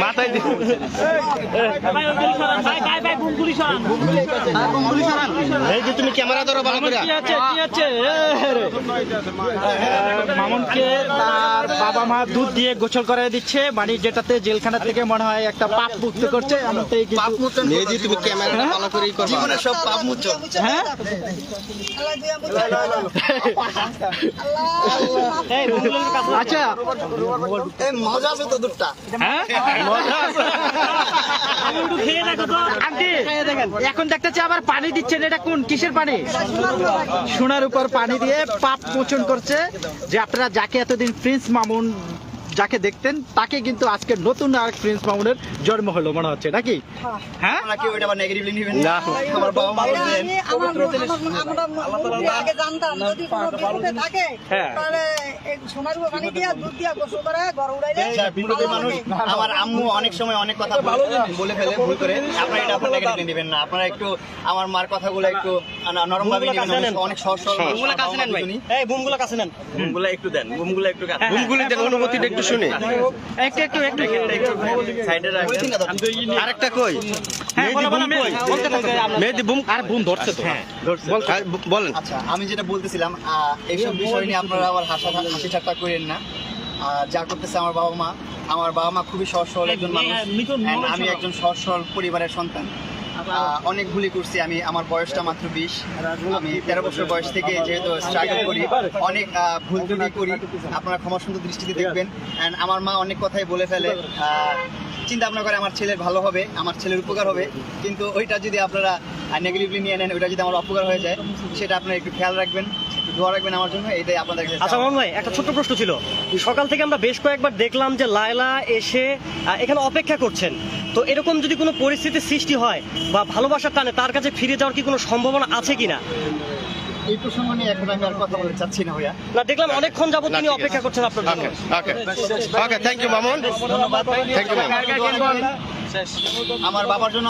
মাথায় এই যে তুমি ক্যামেরা ধরো ভালো করে। মামুনকে তার বাবা মা দুধ দিয়ে গোসল করে দিচ্ছে, মানে যেটাতে জেলখানা থেকে মনে হয় একটা পাপ মুক্ত করছে। পাপ মোচন এই যে তুমি ক্যামেরাটা ভালো করেই করো, জীবনে সব পাপ মোচন। হ্যাঁ আচ্ছা এই মজা আছে তো দুধটা। হ্যাঁ মজা আছে। আন্টি এখন দেখতেছি আবার পানি দিচ্ছেন, এটা কোন কিসের পানি? সোনার উপর পানি দিয়ে পাপ মোচন করছে। যে আপনারা যাকে এতদিন প্রিন্স মামুন যাকে দেখতেন, তাকে কিন্তু আজকে নতুন আর প্রিন্স মামুনের জন্ম হলো মনে হচ্ছে নাকি? হ্যাঁ নাকি ওইটা আবার নেগেটিভলি নিবেন না। আমার বাবা মা বলেন আমরা আগে জানতাম যদি কোনো বিপদে থাকে তাহলে এই সোনার উপর পানি দিয়া দুধ দিয়া গোসল করে ঘর উড়াইলে বিপদে মানুষ। আমার আম্মু অনেক সময় অনেক কথা বলে ফেলে ভুল করে। আপনারা এটা আপনারা নেগেটিভলি নেবেন না। আপনারা একটু আমার মার কথাগুলো একটু নরম ভাবে নেবেন। অনেক সহজ সরল বুমগুলো কাছে নেন ভাই। এই বুমগুলো কাছে নেন, বুমগুলো একটু দেন, বুমগুলো একটু কাছে। বুমগুলো দেখো, অনুমতিটা একটু শুনে একটু সাইডে রাখেন। আরেকটা কই মেহেদি বুম আর বুম ধরছে তো। হ্যাঁ বলেন। আচ্ছা আমি যেটা বলতেছিলাম, এইসব বিষয় নিয়ে আপনারা আবার হাসি ঠাট্টা করেন না। যা করতেছে আমার বাবা মা খুবই সহজ সরল একজন মানুষ। আমি একজন সহজ সরল পরিবারের সন্তান। অনেক ভুলই করছি আমি। আমার বয়সটা মাত্র 20। আমি 13 বছর বয়স থেকে যেহেতু স্ট্রাগল করি, অনেক ভুল ত্রুটি করি। আপনারা ক্ষমা সুন্দর দৃষ্টিতে দেখবেন। অ্যান্ড আমার মা অনেক কথাই বলে ফেলে, চিন্তা ভাবনা করে আমার ছেলের ভালো হবে, আমার ছেলের উপকার হবে। কিন্তু ওইটা যদি আপনারা নেগেটিভলি নিয়ে নেন, ওইটা যদি আমার অপকার হয়ে যায়, সেটা আপনারা একটু খেয়াল রাখবেন, দোয়া রাখবেন আমার জন্য। এটাই আপনাদের কাছে। আচ্ছা মামুন ভাই, একটা ছোট্ট প্রশ্ন ছিল। সকাল থেকে আমরা বেশ কয়েকবার দেখলাম যে লায়লা এসে এখানে অপেক্ষা করছেন। তো এরকম যদি কোনো পরিস্থিতির সৃষ্টি হয় বা ভালোবাসার টানে তার কাছে ফিরে যাওয়ার কি কোনো সম্ভাবনা আছে কিনা? এই প্রসঙ্গ নিয়ে এখন আমি আর কথা বলতে চাচ্ছি না ভাইয়া। না, দেখলাম অনেকক্ষণ যাবত তিনি অপেক্ষা করছেন আপনার জন্য। Okay thank you Mamun. ধন্যবাদ। Thank you. আমার বাবার জন্য